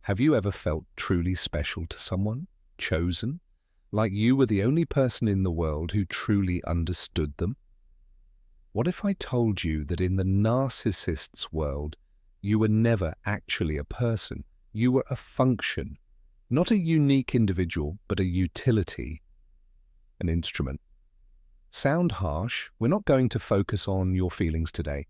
Have you ever felt truly special to someone, chosen, like you were the only person in the world who truly understood them? What if I told you that in the narcissist's world, you were never actually a person? You were a function, not a unique individual, but a utility, an instrument. Sound harsh? We're not going to focus on your feelings today.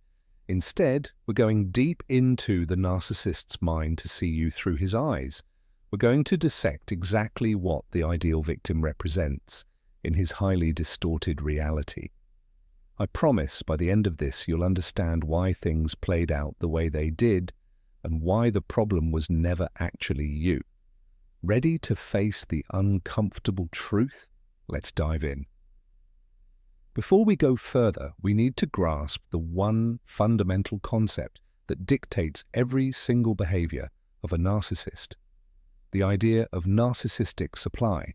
Instead, we're going deep into the narcissist's mind to see you through his eyes. We're going to dissect exactly what the ideal victim represents in his highly distorted reality. I promise by the end of this you'll understand why things played out the way they did and why the problem was never actually you. Ready to face the uncomfortable truth? Let's dive in. Before we go further, we need to grasp the one fundamental concept that dictates every single behavior of a narcissist: the idea of narcissistic supply.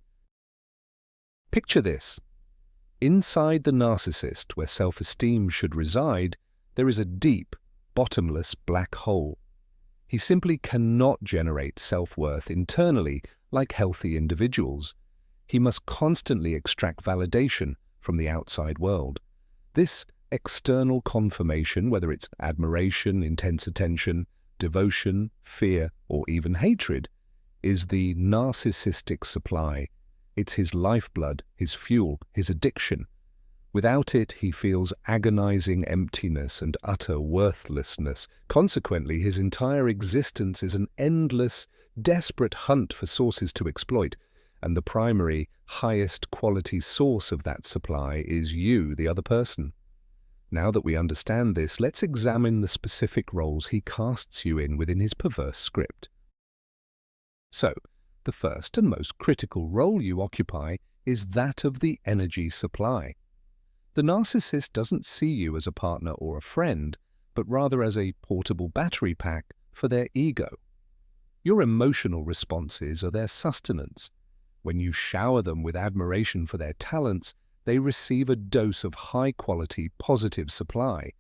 Picture this. Inside the narcissist, where self-esteem should reside, there is a deep, bottomless black hole. He simply cannot generate self-worth internally like healthy individuals. He must constantly extract validation from the outside world. This external confirmation, whether it's admiration, intense attention, devotion, fear, or even hatred, is the narcissistic supply. It's his lifeblood, his fuel, his addiction. Without it, he feels agonizing emptiness and utter worthlessness. Consequently, his entire existence is an endless, desperate hunt for sources to exploit, and the primary, highest quality source of that supply is you, the other person. Now that we understand this, let's examine the specific roles he casts you in within his perverse script. So, the first and most critical role you occupy is that of the energy supply. The narcissist doesn't see you as a partner or a friend, but rather as a portable battery pack for their ego. Your emotional responses are their sustenance. When you shower them with admiration for their talents, they receive a dose of high-quality, positive supply.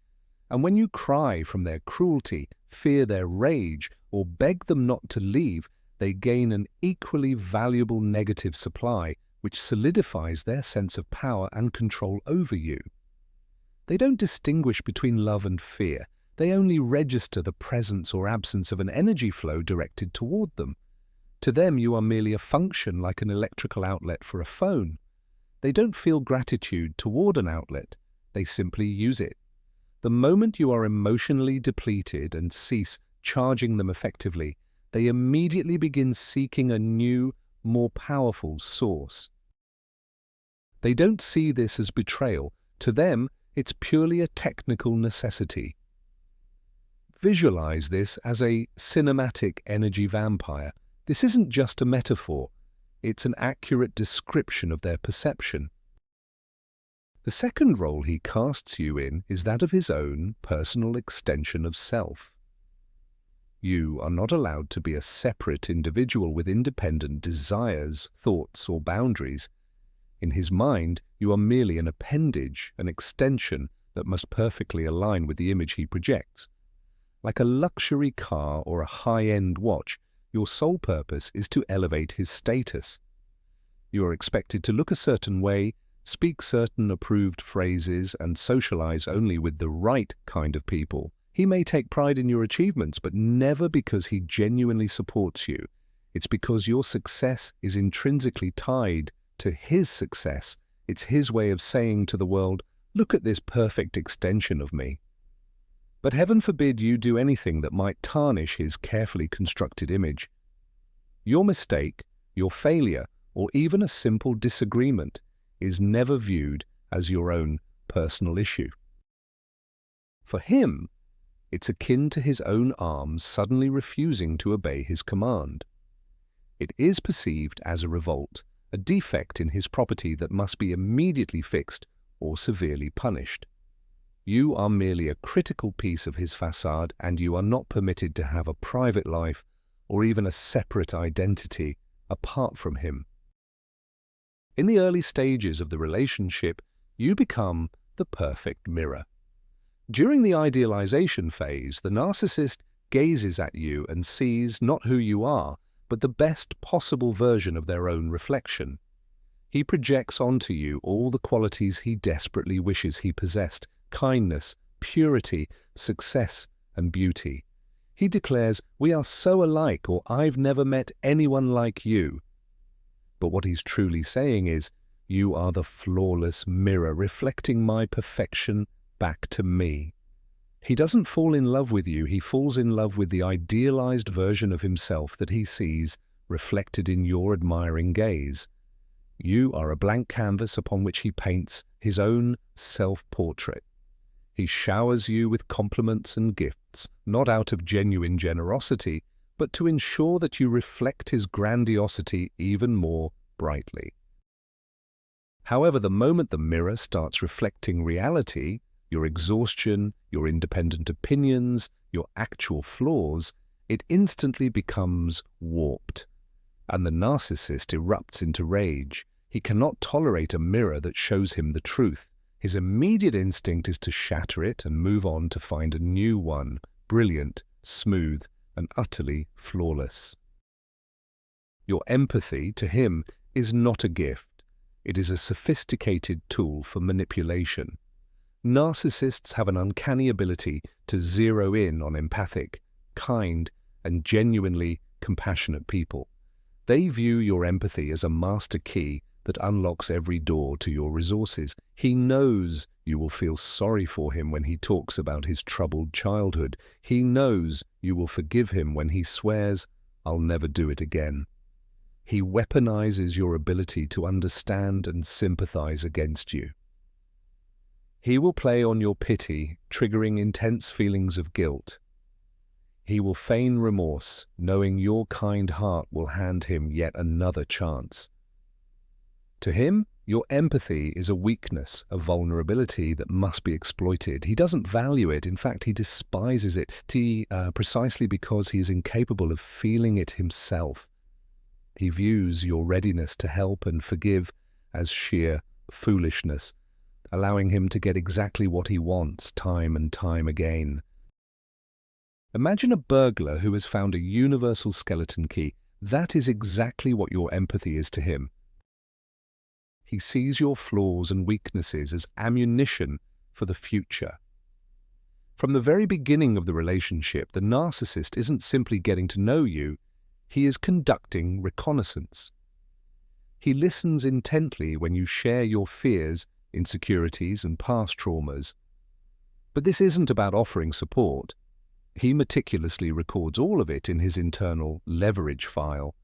And when you cry from their cruelty, fear their rage, or beg them not to leave, they gain an equally valuable negative supply, which solidifies their sense of power and control over you. They don't distinguish between love and fear. They only register the presence or absence of an energy flow directed toward them. To them, you are merely a function, like an electrical outlet for a phone. They don't feel gratitude toward an outlet. They simply use it. The moment you are emotionally depleted and cease charging them effectively, they immediately begin seeking a new, more powerful source. They don't see this as betrayal. To them, it's purely a technical necessity. Visualize this as a cinematic energy vampire. This isn't just a metaphor, it's an accurate description of their perception. The second role he casts you in is that of his own personal extension of self. You are not allowed to be a separate individual with independent desires, thoughts, or boundaries. In his mind, you are merely an appendage, an extension that must perfectly align with the image he projects. Like a luxury car or a high-end watch, your sole purpose is to elevate his status. You are expected to look a certain way, speak certain approved phrases, and socialize only with the right kind of people. He may take pride in your achievements, but never because he genuinely supports you. It's because your success is intrinsically tied to his success. It's his way of saying to the world, "Look at this perfect extension of me." But heaven forbid you do anything that might tarnish his carefully constructed image. Your mistake, your failure, or even a simple disagreement is never viewed as your own personal issue. For him, it's akin to his own arms suddenly refusing to obey his command. It is perceived as a revolt, a defect in his property that must be immediately fixed or severely punished. You are merely a critical piece of his facade, and you are not permitted to have a private life or even a separate identity apart from him. In the early stages of the relationship, you become the perfect mirror. During the idealization phase, the narcissist gazes at you and sees not who you are, but the best possible version of their own reflection. He projects onto you all the qualities he desperately wishes he possessed: kindness, purity, success, and beauty. He declares, "We are so alike," or "I've never met anyone like you." But what he's truly saying is, "You are the flawless mirror reflecting my perfection back to me." He doesn't fall in love with you, he falls in love with the idealized version of himself that he sees reflected in your admiring gaze. You are a blank canvas upon which he paints his own self-portrait. He showers you with compliments and gifts, not out of genuine generosity, but to ensure that you reflect his grandiosity even more brightly. However, the moment the mirror starts reflecting reality, your exhaustion, your independent opinions, your actual flaws, it instantly becomes warped, and the narcissist erupts into rage. He cannot tolerate a mirror that shows him the truth. His immediate instinct is to shatter it and move on to find a new one, brilliant, smooth, and utterly flawless. Your empathy, to him, is not a gift. It is a sophisticated tool for manipulation. Narcissists have an uncanny ability to zero in on empathic, kind, and genuinely compassionate people. They view your empathy as a master key that unlocks every door to your resources. He knows you will feel sorry for him when he talks about his troubled childhood. He knows you will forgive him when he swears, "I'll never do it again." He weaponizes your ability to understand and sympathize against you. He will play on your pity, triggering intense feelings of guilt. He will feign remorse, knowing your kind heart will hand him yet another chance. To him, your empathy is a weakness, a vulnerability that must be exploited. He doesn't value it. In fact, he despises it, precisely because he is incapable of feeling it himself. He views your readiness to help and forgive as sheer foolishness, allowing him to get exactly what he wants time and time again. Imagine a burglar who has found a universal skeleton key. That is exactly what your empathy is to him. He sees your flaws and weaknesses as ammunition for the future. From the very beginning of the relationship, the narcissist isn't simply getting to know you, he is conducting reconnaissance. He listens intently when you share your fears, insecurities, and past traumas. But this isn't about offering support. He meticulously records all of it in his internal leverage file.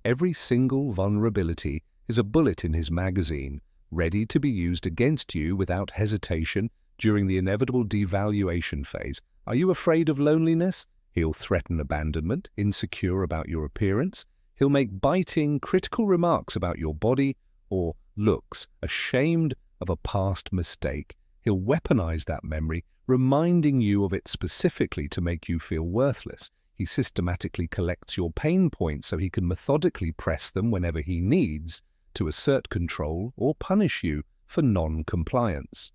Every single vulnerability is a bullet in his magazine, ready to be used against you without hesitation during the inevitable devaluation phase. Are you afraid of loneliness? He'll threaten abandonment, insecure about your appearance. He'll make biting, critical remarks about your body or looks, ashamed of a past mistake. He'll weaponize that memory, reminding you of it specifically to make you feel worthless. He systematically collects your pain points so he can methodically press them whenever he needs to assert control or punish you for non-compliance.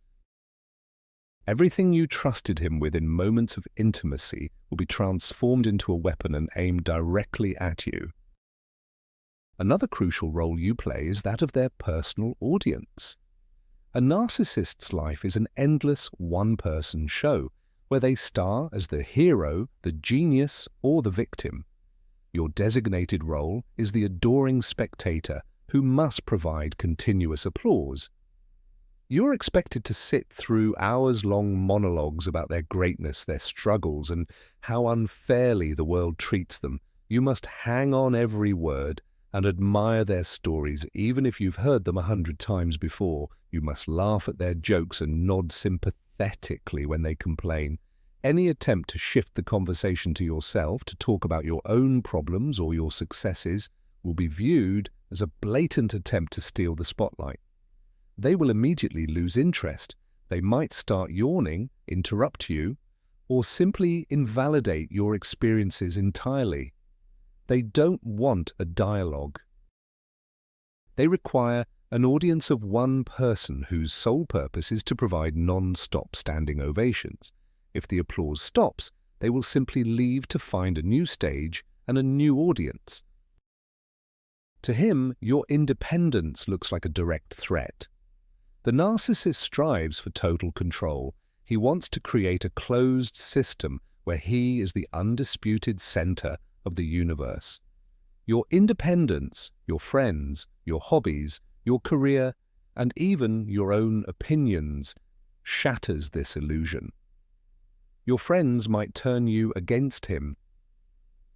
Everything you trusted him with in moments of intimacy will be transformed into a weapon and aimed directly at you. Another crucial role you play is that of their personal audience. A narcissist's life is an endless one-person show, where they star as the hero, the genius, or the victim. Your designated role is the adoring spectator who must provide continuous applause. You're expected to sit through hours-long monologues about their greatness, their struggles, and how unfairly the world treats them. You must hang on every word and admire their stories, even if you've heard them 100 times before. You must laugh at their jokes and nod sympathetically when they complain. Any attempt to shift the conversation to yourself, to talk about your own problems or your successes, will be viewed as a blatant attempt to steal the spotlight. They will immediately lose interest. They might start yawning, interrupt you, or simply invalidate your experiences entirely. They don't want a dialogue. They require an audience of one person whose sole purpose is to provide non-stop standing ovations. If the applause stops, They will simply leave to find a new stage and a new audience. To him, your independence looks like a direct threat. The narcissist strives for total control. He wants to create a closed system where he is the undisputed center of the universe. Your independence, your friends, your hobbies, your career, and even your own opinions shatters this illusion. Your friends might turn you against him.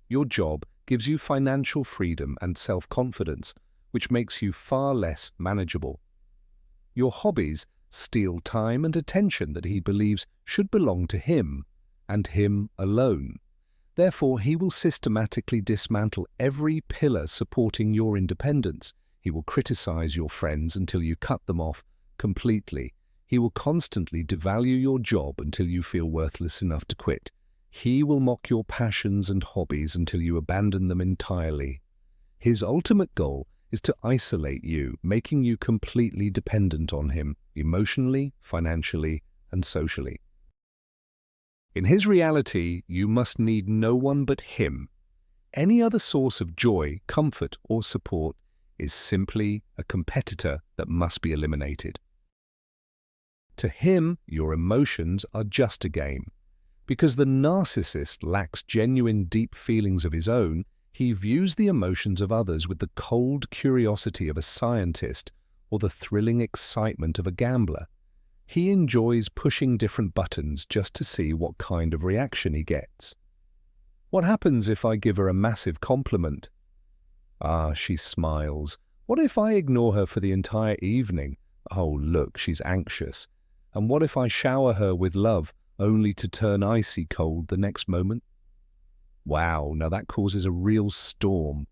Your job gives you financial freedom and self-confidence, which makes you far less manageable. Your hobbies steal time and attention that he believes should belong to him, and him alone. Therefore, he will systematically dismantle every pillar supporting your independence. He will criticize your friends until you cut them off completely. He will constantly devalue your job until you feel worthless enough to quit. He will mock your passions and hobbies until you abandon them entirely. His ultimate goal is to isolate you, making you completely dependent on him, emotionally, financially, and socially. In his reality, you must need no one but him. Any other source of joy, comfort, or support is simply a competitor that must be eliminated. To him, your emotions are just a game. Because the narcissist lacks genuine deep feelings of his own, he views the emotions of others with the cold curiosity of a scientist or the thrilling excitement of a gambler. He enjoys pushing different buttons just to see what kind of reaction he gets. What happens if I give her a massive compliment? Ah, she smiles. What if I ignore her for the entire evening? Oh, look, she's anxious. And what if I shower her with love only to turn icy cold the next moment? Wow, now that causes a real storm.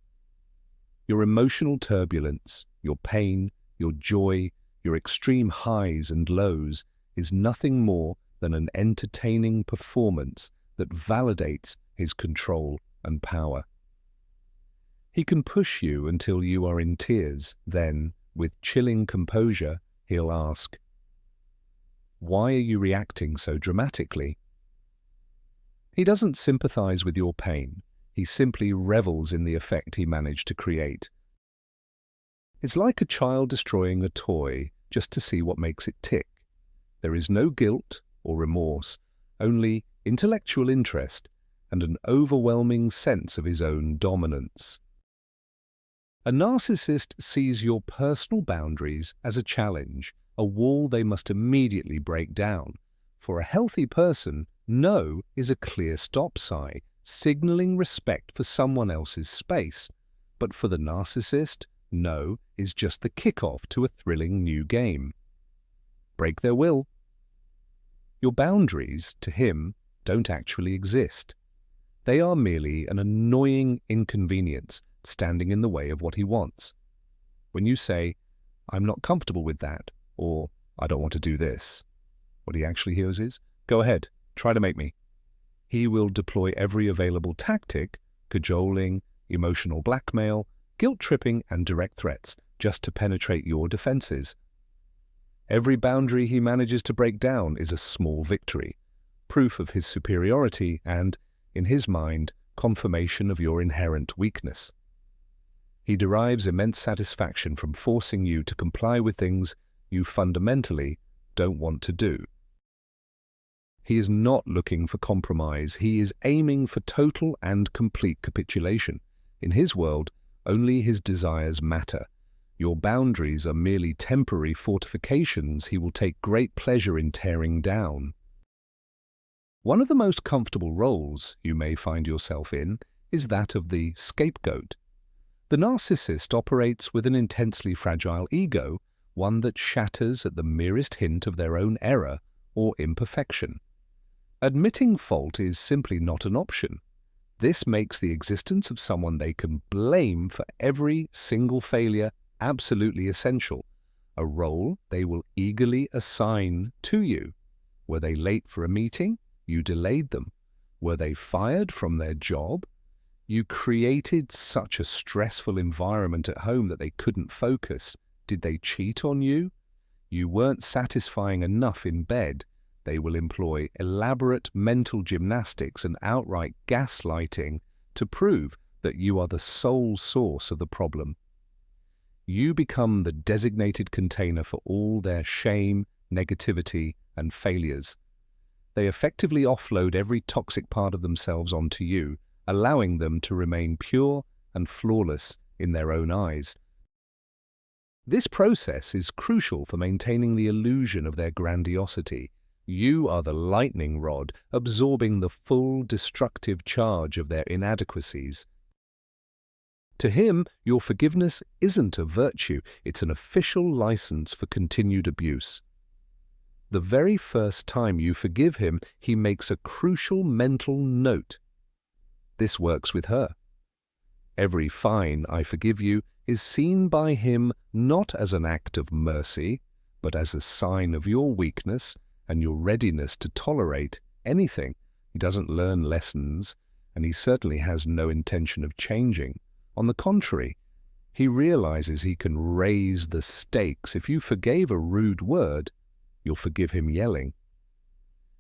Your emotional turbulence, your pain, your joy, your extreme highs and lows is nothing more than an entertaining performance that validates his control and power. He can push you until you are in tears. Then, with chilling composure, he'll ask, "Why are you reacting so dramatically?" He doesn't sympathize with your pain. He simply revels in the effect he managed to create. It's like a child destroying a toy just to see what makes it tick. There is no guilt or remorse, only intellectual interest and an overwhelming sense of his own dominance. A narcissist sees your personal boundaries as a challenge, a wall they must immediately break down. For a healthy person, no is a clear stop sign, signaling respect for someone else's space. But for the narcissist, no is just the kickoff to a thrilling new game. Break their will. Your boundaries, to him, don't actually exist. They are merely an annoying inconvenience standing in the way of what he wants. When you say, "I'm not comfortable with that," or "I don't want to do this," what he actually hears is, "Go ahead, try to make me." He will deploy every available tactic, cajoling, emotional blackmail, guilt-tripping, and direct threats, just to penetrate your defenses. Every boundary he manages to break down is a small victory, proof of his superiority and, in his mind, confirmation of your inherent weakness. He derives immense satisfaction from forcing you to comply with things you fundamentally don't want to do. He is not looking for compromise. He is aiming for total and complete capitulation. In his world, only his desires matter. Your boundaries are merely temporary fortifications he will take great pleasure in tearing down. One of the most comfortable roles you may find yourself in is that of the scapegoat. The narcissist operates with an intensely fragile ego, one that shatters at the merest hint of their own error or imperfection. Admitting fault is simply not an option. This makes the existence of someone they can blame for every single failure absolutely essential, a role they will eagerly assign to you. Were they late for a meeting? You delayed them. Were they fired from their job? You created such a stressful environment at home that they couldn't focus. Did they cheat on you? You weren't satisfying enough in bed. they will employ elaborate mental gymnastics and outright gaslighting to prove that you are the sole source of the problem. You become the designated container for all their shame, negativity, and failures. They effectively offload every toxic part of themselves onto you, allowing them to remain pure and flawless in their own eyes. This process is crucial for maintaining the illusion of their grandiosity. You are the lightning rod, absorbing the full destructive charge of their inadequacies. To him, your forgiveness isn't a virtue, it's an official license for continued abuse. The very first time you forgive him, he makes a crucial mental note. This works with her. Every fine "I forgive you" is seen by him not as an act of mercy, but as a sign of your weakness and your readiness to tolerate anything. He doesn't learn lessons, and he certainly has no intention of changing. On the contrary, he realizes he can raise the stakes. If you forgave a rude word, you'll forgive him yelling.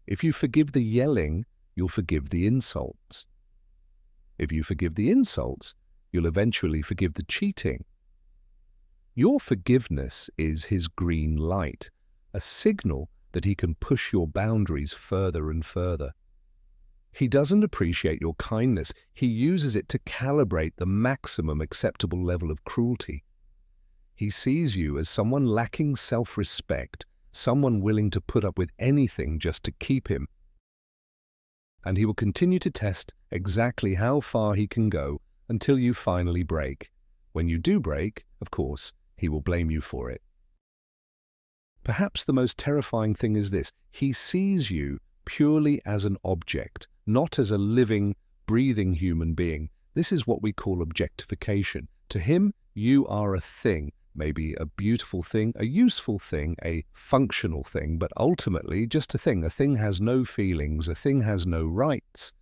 If you forgive the yelling, you'll forgive the insults. If you forgive the insults, you'll eventually forgive the cheating. Your forgiveness is his green light, a signal that he can push your boundaries further and further. He doesn't appreciate your kindness. He uses it to calibrate the maximum acceptable level of cruelty. He sees you as someone lacking self-respect, someone willing to put up with anything just to keep him. And he will continue to test exactly how far he can go until you finally break. When you do break, of course, he will blame you for it. Perhaps the most terrifying thing is this: he sees you purely as an object, not as a living, breathing human being. This is what we call objectification. To him, you are a thing, maybe a beautiful thing, a useful thing, a functional thing, but ultimately just a thing. A thing has no feelings, a thing has no rights.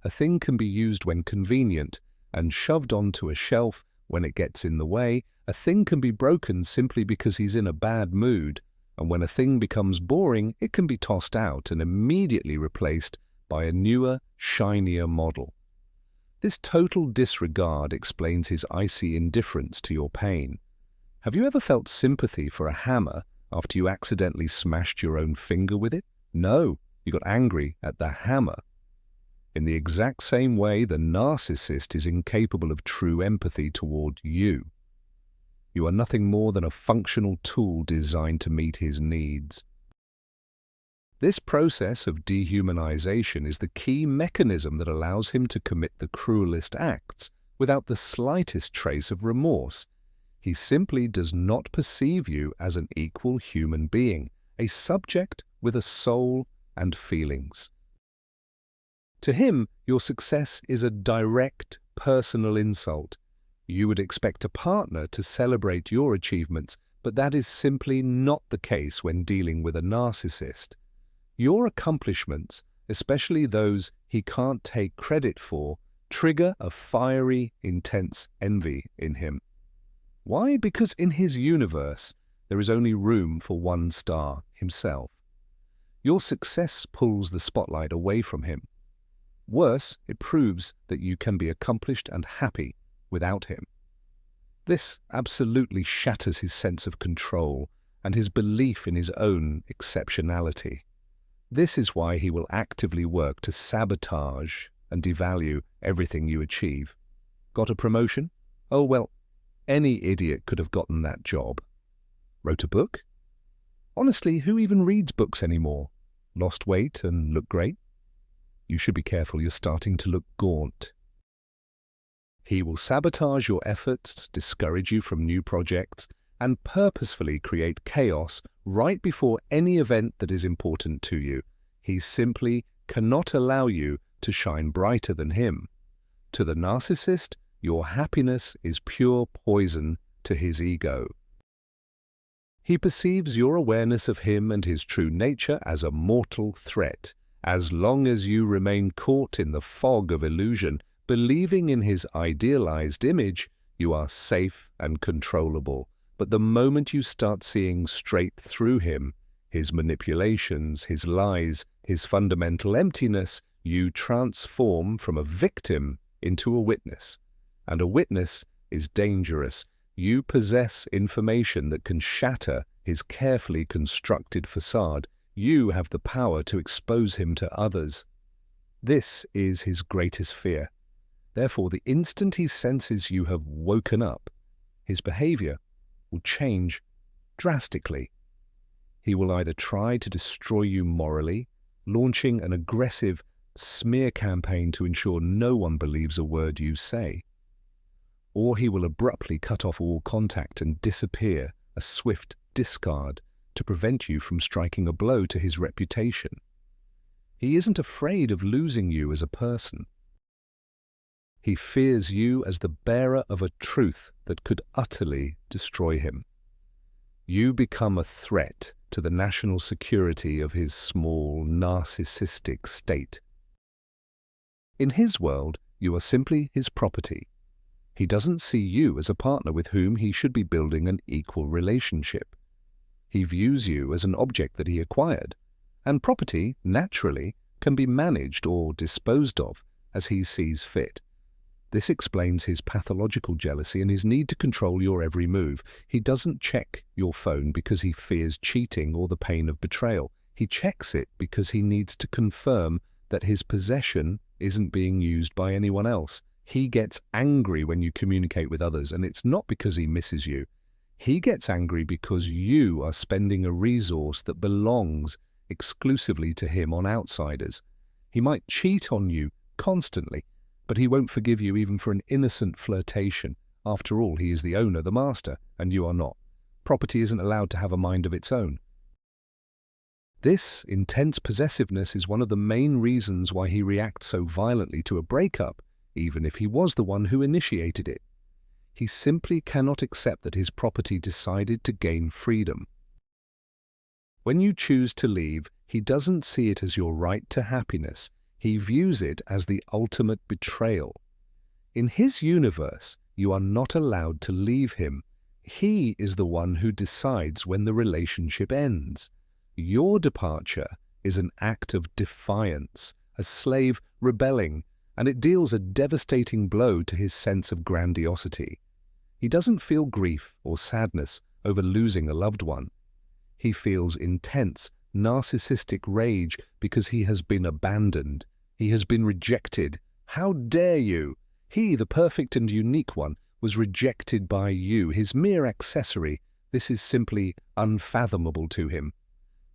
A thing can be used when convenient and shoved onto a shelf when it gets in the way. A thing can be broken simply because he's in a bad mood, and when a thing becomes boring, it can be tossed out and immediately replaced by a newer, shinier model. This total disregard explains his icy indifference to your pain. Have you ever felt sympathy for a hammer after you accidentally smashed your own finger with it? No, you got angry at the hammer. In the exact same way, the narcissist is incapable of true empathy toward you. You are nothing more than a functional tool designed to meet his needs. This process of dehumanization is the key mechanism that allows him to commit the cruelest acts without the slightest trace of remorse. He simply does not perceive you as an equal human being, a subject with a soul and feelings. To him, your success is a direct, personal insult. You would expect a partner to celebrate your achievements, but that is simply not the case when dealing with a narcissist. Your accomplishments, especially those he can't take credit for, trigger a fiery, intense envy in him. Why? Because in his universe, there is only room for one star, himself. Your success pulls the spotlight away from him. Worse, it proves that you can be accomplished and happy without him. This absolutely shatters his sense of control and his belief in his own exceptionality. This is why he will actively work to sabotage and devalue everything you achieve. Got a promotion? Oh, well, any idiot could have gotten that job. Wrote a book? Honestly, who even reads books anymore? Lost weight and look great? You should be careful, you're starting to look gaunt. He will sabotage your efforts, discourage you from new projects, and purposefully create chaos right before any event that is important to you. He simply cannot allow you to shine brighter than him. To the narcissist, your happiness is pure poison to his ego. He perceives your awareness of him and his true nature as a mortal threat. As long as you remain caught in the fog of illusion, believing in his idealized image, you are safe and controllable. But the moment you start seeing straight through him, his manipulations, his lies, his fundamental emptiness, you transform from a victim into a witness. And a witness is dangerous. You possess information that can shatter his carefully constructed facade. You have the power to expose him to others. This is his greatest fear. Therefore, the instant he senses you have woken up, his behavior will change drastically. He will either try to destroy you morally, launching an aggressive smear campaign to ensure no one believes a word you say, or he will abruptly cut off all contact and disappear, a swift discard, to prevent you from striking a blow to his reputation. He isn't afraid of losing you as a person. He fears you as the bearer of a truth that could utterly destroy him. You become a threat to the national security of his small, narcissistic state. In his world, you are simply his property. He doesn't see you as a partner with whom he should be building an equal relationship. He views you as an object that he acquired, and property, naturally, can be managed or disposed of as he sees fit. This explains his pathological jealousy and his need to control your every move. He doesn't check your phone because he fears cheating or the pain of betrayal. He checks it because he needs to confirm that his possession isn't being used by anyone else. He gets angry when you communicate with others, and it's not because he misses you. He gets angry because you are spending a resource that belongs exclusively to him on outsiders. He might cheat on you constantly, but he won't forgive you even for an innocent flirtation. After all, he is the owner, the master, and you are not. Property isn't allowed to have a mind of its own. This intense possessiveness is one of the main reasons why he reacts so violently to a breakup, even if he was the one who initiated it. He simply cannot accept that his property decided to gain freedom. When you choose to leave, he doesn't see it as your right to happiness. He views it as the ultimate betrayal. In his universe, you are not allowed to leave him. He is the one who decides when the relationship ends. Your departure is an act of defiance, a slave rebelling, and it deals a devastating blow to his sense of grandiosity. He doesn't feel grief or sadness over losing a loved one. He feels intense, narcissistic rage because he has been abandoned. He has been rejected. How dare you? He, the perfect and unique one, was rejected by you, his mere accessory. This is simply unfathomable to him.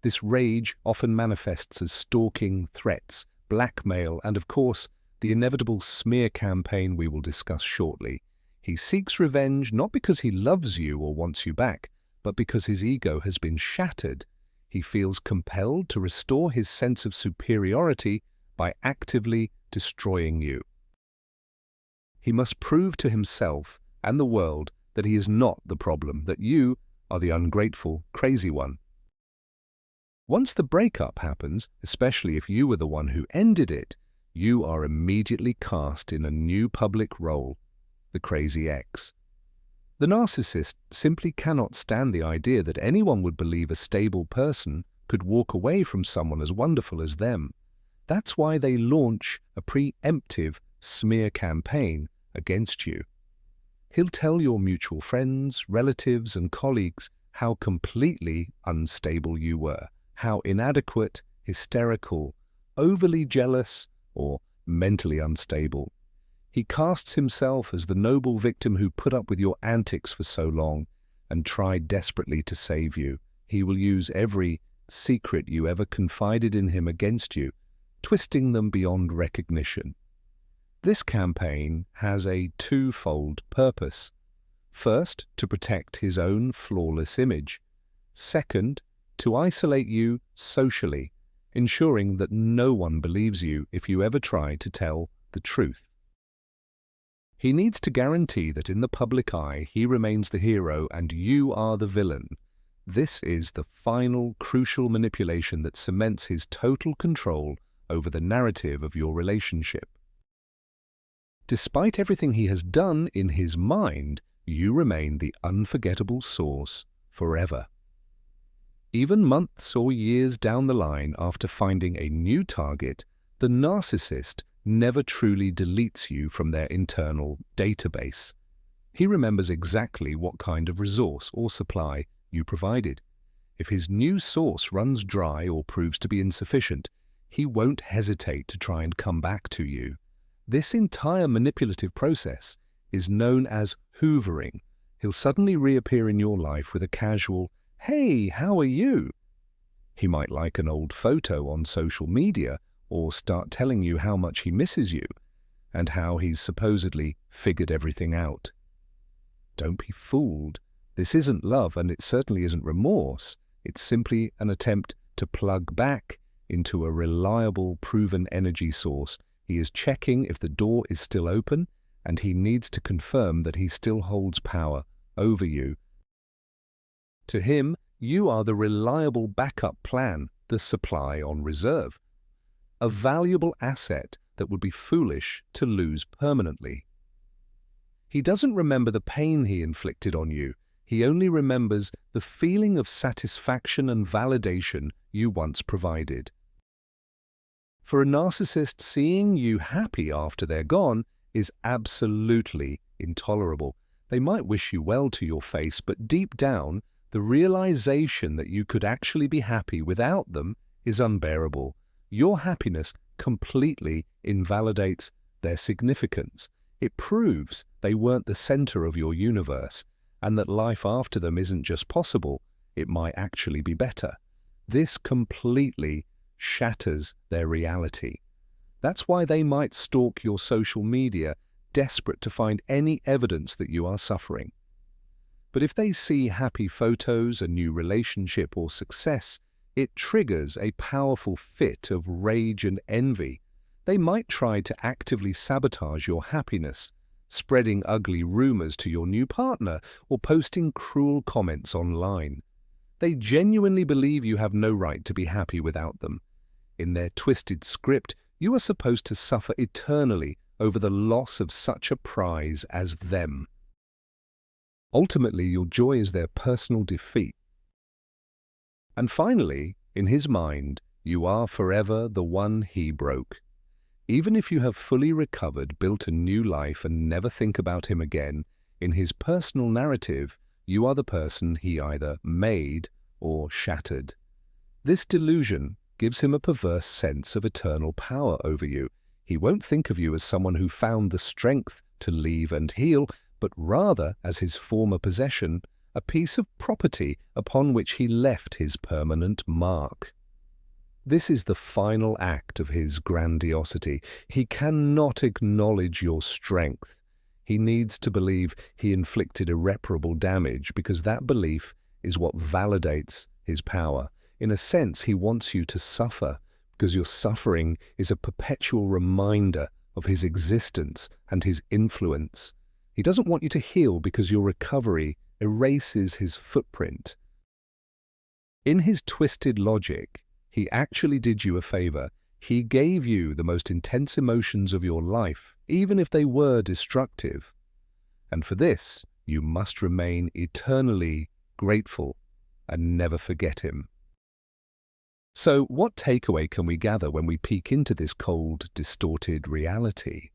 This rage often manifests as stalking, threats, blackmail, and of course, the inevitable smear campaign we will discuss shortly. He seeks revenge not because he loves you or wants you back, but because his ego has been shattered. He feels compelled to restore his sense of superiority by actively destroying you. He must prove to himself and the world that he is not the problem, that you are the ungrateful, crazy one. Once the breakup happens, especially if you were the one who ended it, you are immediately cast in a new public role, the crazy ex. The narcissist simply cannot stand the idea that anyone would believe a stable person could walk away from someone as wonderful as them. That's why they launch a preemptive smear campaign against you. He'll tell your mutual friends, relatives, and colleagues how completely unstable you were, how inadequate, hysterical, overly jealous, or mentally unstable. He casts himself as the noble victim who put up with your antics for so long and tried desperately to save you. He will use every secret you ever confided in him against you, twisting them beyond recognition. This campaign has a twofold purpose. First, to protect his own flawless image. Second, to isolate you socially, ensuring that no one believes you if you ever try to tell the truth. He needs to guarantee that in the public eye he remains the hero and you are the villain. This is the final crucial manipulation that cements his total control over the narrative of your relationship. Despite everything he has done in his mind, you remain the unforgettable source forever. Even months or years down the line after finding a new target, the narcissist never truly deletes you from their internal database. He remembers exactly what kind of resource or supply you provided. If his new source runs dry or proves to be insufficient, he won't hesitate to try and come back to you. This entire manipulative process is known as hoovering. He'll suddenly reappear in your life with a casual, "Hey, how are you?" He might like an old photo on social media or start telling you how much he misses you and how he's supposedly figured everything out. Don't be fooled. This isn't love, and it certainly isn't remorse. It's simply an attempt to plug back into a reliable, proven energy source. He is checking if the door is still open, and he needs to confirm that he still holds power over you. To him, you are the reliable backup plan, the supply on reserve, a valuable asset that would be foolish to lose permanently. He doesn't remember the pain he inflicted on you. He only remembers the feeling of satisfaction and validation you once provided. For a narcissist, seeing you happy after they're gone is absolutely intolerable. They might wish you well to your face, but deep down, the realization that you could actually be happy without them is unbearable. Your happiness completely invalidates their significance. It proves they weren't the center of your universe, and that life after them isn't just possible, it might actually be better. This completely shatters their reality. That's why they might stalk your social media, desperate to find any evidence that you are suffering. But if they see happy photos, a new relationship or success, it triggers a powerful fit of rage and envy. They might try to actively sabotage your happiness, spreading ugly rumors to your new partner or posting cruel comments online. They genuinely believe you have no right to be happy without them. In their twisted script, you are supposed to suffer eternally over the loss of such a prize as them. Ultimately, your joy is their personal defeat. And finally, in his mind, you are forever the one he broke. Even if you have fully recovered, built a new life, and never think about him again, in his personal narrative, you are the person he either made or shattered. This delusion gives him a perverse sense of eternal power over you. He won't think of you as someone who found the strength to leave and heal, but rather as his former possession, a piece of property upon which he left his permanent mark. This is the final act of his grandiosity. He cannot acknowledge your strength. He needs to believe he inflicted irreparable damage because that belief is what validates his power. In a sense, he wants you to suffer because your suffering is a perpetual reminder of his existence and his influence. He doesn't want you to heal because your recovery erases his footprint. In his twisted logic, he actually did you a favor. He gave you the most intense emotions of your life, even if they were destructive. And for this, you must remain eternally grateful and never forget him. So, what takeaway can we gather when we peek into this cold, distorted reality?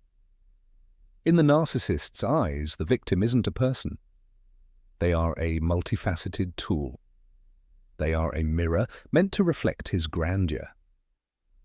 In the narcissist's eyes, the victim isn't a person. They are a multifaceted tool. They are a mirror meant to reflect his grandeur.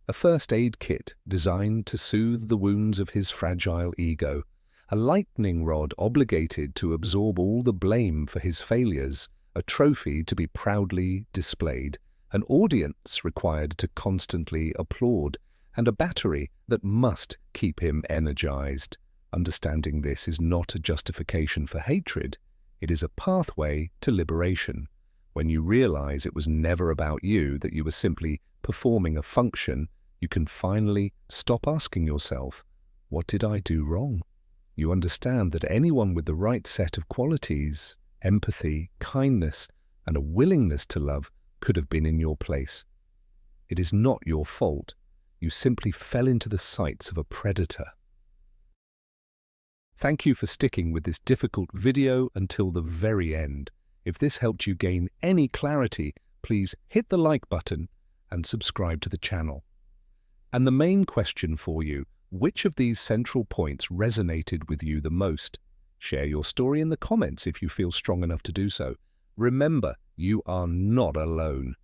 A first aid kit designed to soothe the wounds of his fragile ego. A lightning rod obligated to absorb all the blame for his failures. A trophy to be proudly displayed. An audience required to constantly applaud. And a battery that must keep him energized. Understanding this is not a justification for hatred. It is a pathway to liberation. When you realize it was never about you, that you were simply performing a function, you can finally stop asking yourself, what did I do wrong? You understand that anyone with the right set of qualities, empathy, kindness, and a willingness to love could have been in your place. It is not your fault. You simply fell into the sights of a predator. Thank you for sticking with this difficult video until the very end. If this helped you gain any clarity, please hit the like button and subscribe to the channel. And the main question for you, which of these central points resonated with you the most? Share your story in the comments if you feel strong enough to do so. Remember, you are not alone.